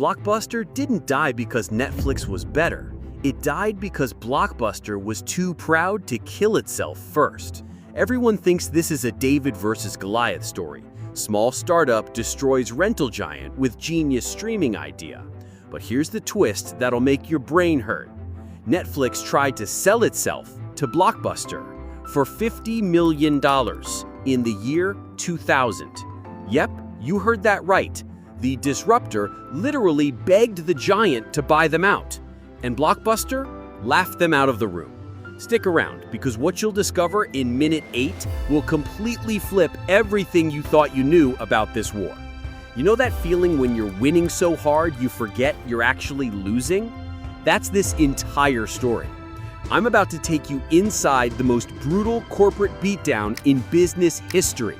Blockbuster didn't die because Netflix was better. It died because Blockbuster was too proud to kill itself first. Everyone thinks this is a David versus Goliath story. Small startup destroys rental giant with genius streaming idea. But here's the twist that'll make your brain hurt. Netflix tried to sell itself to Blockbuster for $50 million in the year 2000. Yep, you heard that right. The disruptor literally begged the giant to buy them out, and Blockbuster laughed them out of the room. Stick around, because what you'll discover in minute 8 will completely flip everything you thought you knew about this war. You know that feeling when you're winning so hard you forget you're actually losing? That's this entire story. I'm about to take you inside the most brutal corporate beatdown in business history.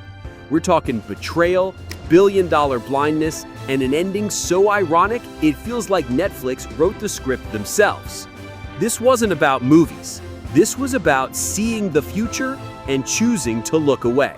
We're talking betrayal, billion-dollar blindness, and an ending so ironic it feels like Netflix wrote the script themselves. This wasn't about movies. This was about seeing the future and choosing to look away.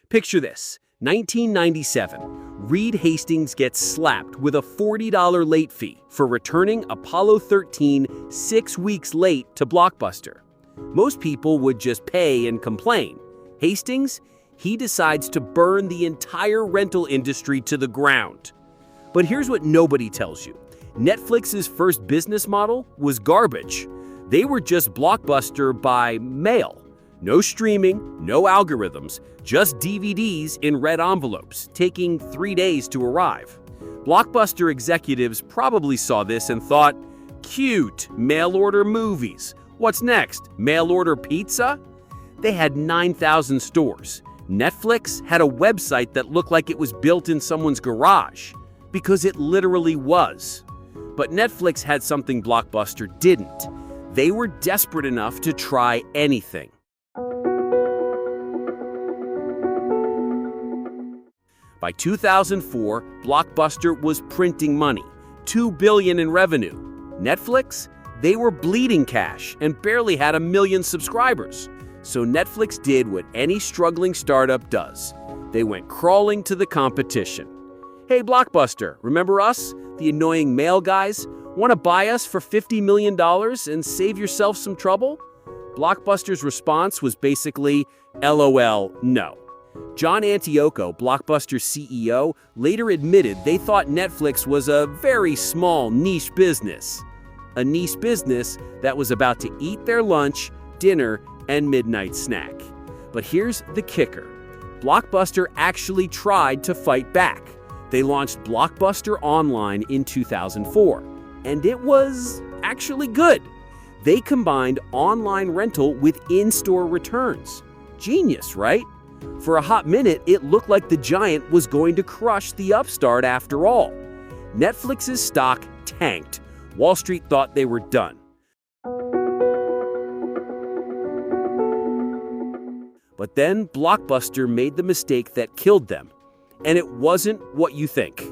Picture this, 1997. Reed Hastings gets slapped with a $40 late fee for returning Apollo 13 6 weeks late to Blockbuster. Most people would just pay and complain. Hastings, he decides to burn the entire rental industry to the ground. But here's what nobody tells you. Netflix's first business model was garbage. They were just Blockbuster by mail. No streaming, no algorithms, just DVDs in red envelopes, taking 3 days to arrive. Blockbuster executives probably saw this and thought, cute, mail-order movies. What's next, mail-order pizza? They had 9,000 stores. Netflix had a website that looked like it was built in someone's garage, because it literally was. But Netflix had something Blockbuster didn't. They were desperate enough to try anything. By 2004, Blockbuster was printing money, $2 billion in revenue. Netflix? They were bleeding cash and barely had 1 million subscribers. So Netflix did what any struggling startup does. They went crawling to the competition. Hey Blockbuster, remember us? The annoying mail guys? Want to buy us for $50 million and save yourself some trouble? Blockbuster's response was basically, LOL, no. John Antioco, Blockbuster's CEO, later admitted they thought Netflix was a very small niche business. A niche business that was about to eat their lunch, dinner, and midnight snack. But here's the kicker. Blockbuster actually tried to fight back. They launched Blockbuster Online in 2004, and it was actually good. They combined online rental with in-store returns. Genius, right? For a hot minute, it looked like the giant was going to crush the upstart after all. Netflix's stock tanked. Wall Street thought they were done. But then Blockbuster made the mistake that killed them. And it wasn't what you think.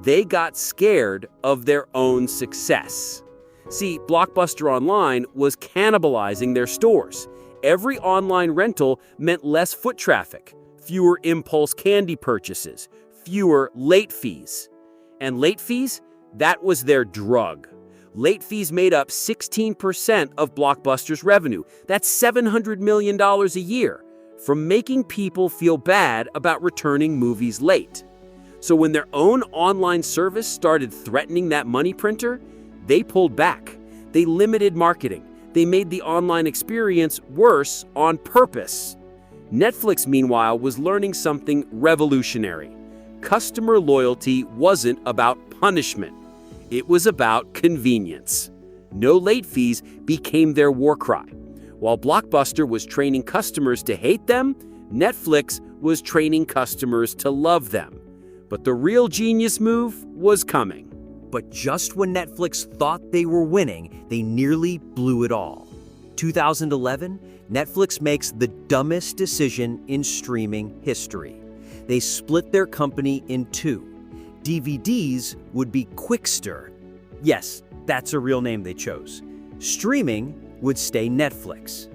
They got scared of their own success. See, Blockbuster Online was cannibalizing their stores. Every online rental meant less foot traffic, fewer impulse candy purchases, fewer late fees. And late fees? That was their drug. Late fees made up 16% of Blockbuster's revenue. That's $700 million a year, from making people feel bad about returning movies late. So when their own online service started threatening that money printer, they pulled back. They limited marketing. They made the online experience worse on purpose. Netflix, meanwhile, was learning something revolutionary. Customer loyalty wasn't about punishment. It was about convenience. No late fees became their war cry. While Blockbuster was training customers to hate them, Netflix was training customers to love them. But the real genius move was coming. But just when Netflix thought they were winning, they nearly blew it all. 2011, Netflix makes the dumbest decision in streaming history. They split their company in two. DVDs would be Quickster. Yes, that's a real name they chose. Streaming would stay Netflix.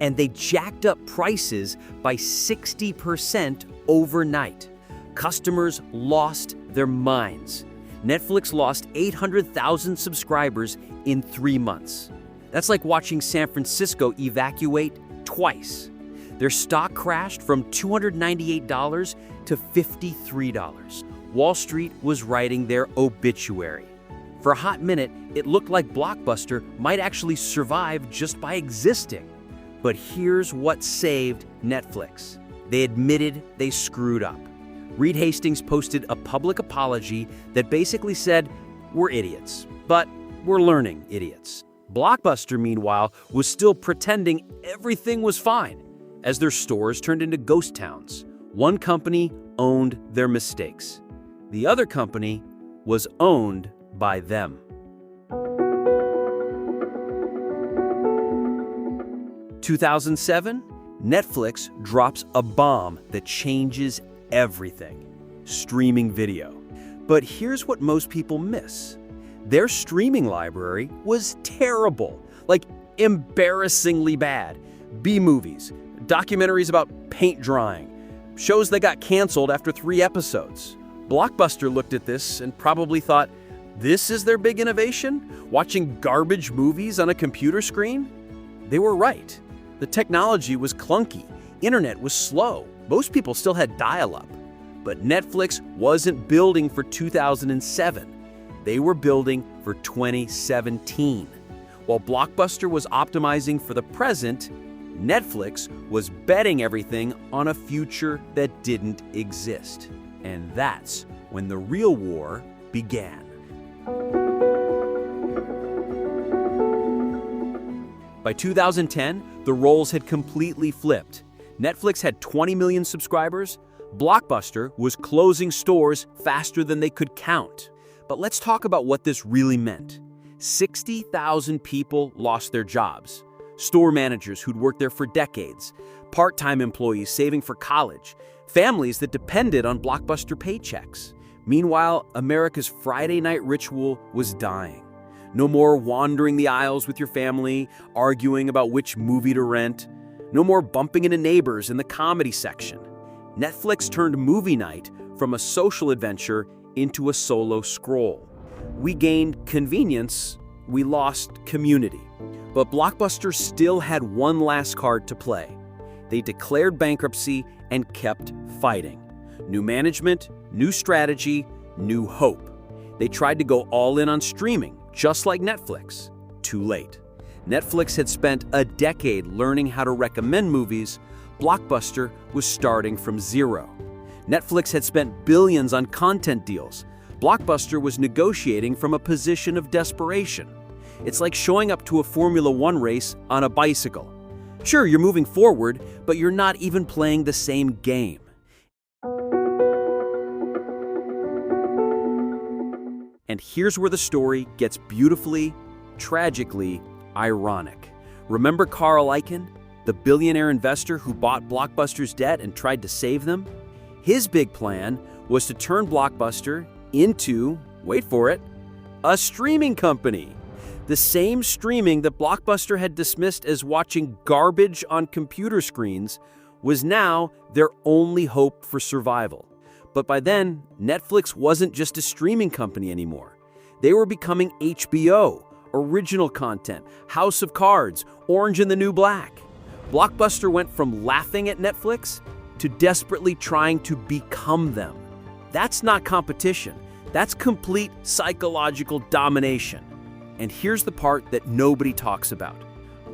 and they jacked up prices by 60% overnight. Customers lost their minds. Netflix lost 800,000 subscribers in 3 months. That's like watching San Francisco evacuate twice. Their stock crashed from $298 to $53. Wall Street was writing their obituary. For a hot minute, it looked like Blockbuster might actually survive just by existing. But here's what saved Netflix. They admitted they screwed up. Reed Hastings posted a public apology that basically said, "We're idiots, but we're learning idiots." Blockbuster, meanwhile, was still pretending everything was fine as their stores turned into ghost towns. One company owned their mistakes. The other company was owned by them. 2007, Netflix drops a bomb that changes everything: streaming video. But here's what most people miss. Their streaming library was terrible, like embarrassingly bad. B-movies, documentaries about paint drying, shows that got canceled after 3 episodes. Blockbuster looked at this and probably thought, this is their big innovation? Watching garbage movies on a computer screen? They were right. The technology was clunky. Internet was slow. Most people still had dial-up. But Netflix wasn't building for 2007. They were building for 2017. While Blockbuster was optimizing for the present, Netflix was betting everything on a future that didn't exist. And that's when the real war began. By 2010, the roles had completely flipped. Netflix had 20 million subscribers. Blockbuster was closing stores faster than they could count. But let's talk about what this really meant. 60,000 people lost their jobs. Store managers who'd worked there for decades, part-time employees saving for college, families that depended on Blockbuster paychecks. Meanwhile, America's Friday night ritual was dying. No more wandering the aisles with your family, arguing about which movie to rent. No more bumping into neighbors in the comedy section. Netflix turned movie night from a social adventure into a solo scroll. We gained convenience, we lost community. But Blockbuster still had one last card to play. They declared bankruptcy and kept fighting. New management, new strategy, new hope. They tried to go all in on streaming, just like Netflix. Too late. Netflix had spent a decade learning how to recommend movies. Blockbuster was starting from zero. Netflix had spent billions on content deals. Blockbuster was negotiating from a position of desperation. It's like showing up to a Formula One race on a bicycle. Sure, you're moving forward, but you're not even playing the same game. And here's where the story gets beautifully, tragically ironic. Remember Carl Icahn, the billionaire investor who bought Blockbuster's debt and tried to save them? His big plan was to turn Blockbuster into, wait for it, a streaming company. The same streaming that Blockbuster had dismissed as watching garbage on computer screens was now their only hope for survival. But by then, Netflix wasn't just a streaming company anymore. They were becoming HBO, original content, House of Cards, Orange and the New Black. Blockbuster went from laughing at Netflix to desperately trying to become them. That's not competition. That's complete psychological domination. And here's the part that nobody talks about.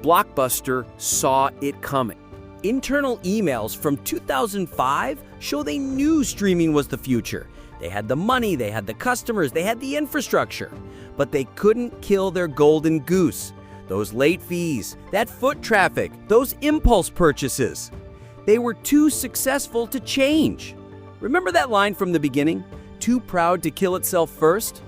Blockbuster saw it coming. Internal emails from 2005 show they knew streaming was the future. They had the money, they had the customers, they had the infrastructure. But they couldn't kill their golden goose. Those late fees, that foot traffic, those impulse purchases. They were too successful to change. Remember that line from the beginning? Too proud to kill itself first?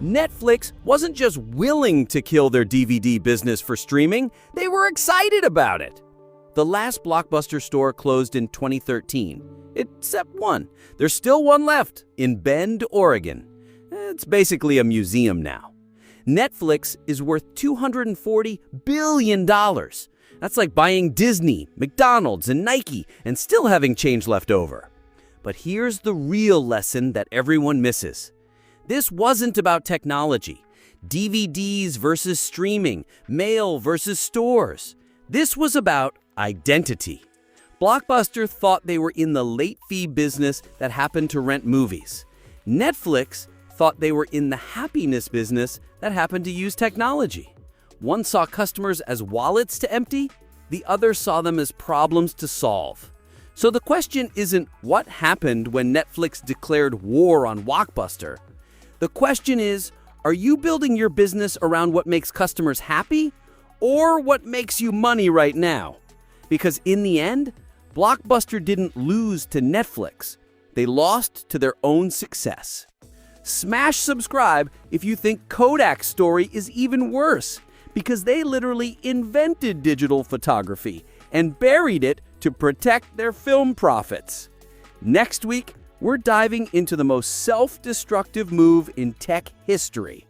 Netflix wasn't just willing to kill their DVD business for streaming, they were excited about it. The last Blockbuster store closed in 2013, except one. There's still one left in Bend, Oregon. It's basically a museum now. Netflix is worth $240 billion. That's like buying Disney, McDonald's, and Nike and still having change left over. But here's the real lesson that everyone misses. This wasn't about technology. DVDs versus streaming, mail versus stores. This was about identity. Blockbuster thought they were in the late fee business that happened to rent movies. Netflix thought they were in the happiness business that happened to use technology. One saw customers as wallets to empty, the other saw them as problems to solve. So the question isn't what happened when Netflix declared war on Blockbuster. The question is, are you building your business around what makes customers happy or what makes you money right now? Because in the end, Blockbuster didn't lose to Netflix. They lost to their own success. Smash subscribe if you think Kodak's story is even worse, because they literally invented digital photography and buried it to protect their film profits. Next week, we're diving into the most self-destructive move in tech history.